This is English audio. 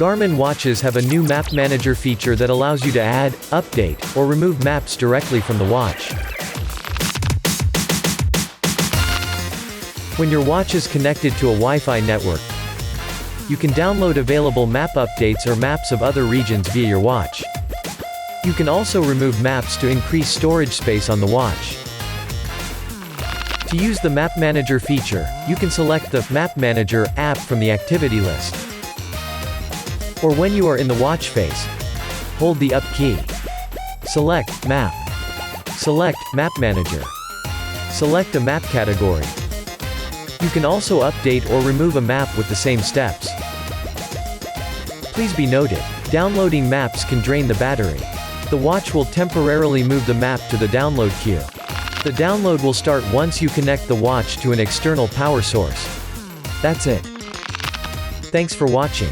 Garmin watches have a new Map Manager feature that allows you to add, update, or remove maps directly from the watch. When your watch is connected to a Wi-Fi network, you can download available map updates or maps of other regions via your watch. You can also remove maps to increase storage space on the watch. To use the Map Manager feature, you can select the Map Manager app from the activity list. Or when you are in the watch face, hold the up key. Select Map. Select Map Manager. Select a map category. You can also update or remove a map with the same steps. Please be noted, downloading maps can drain the battery. The watch will temporarily move the map to the download queue. The download will start once you connect the watch to an external power source. That's it. Thanks for watching.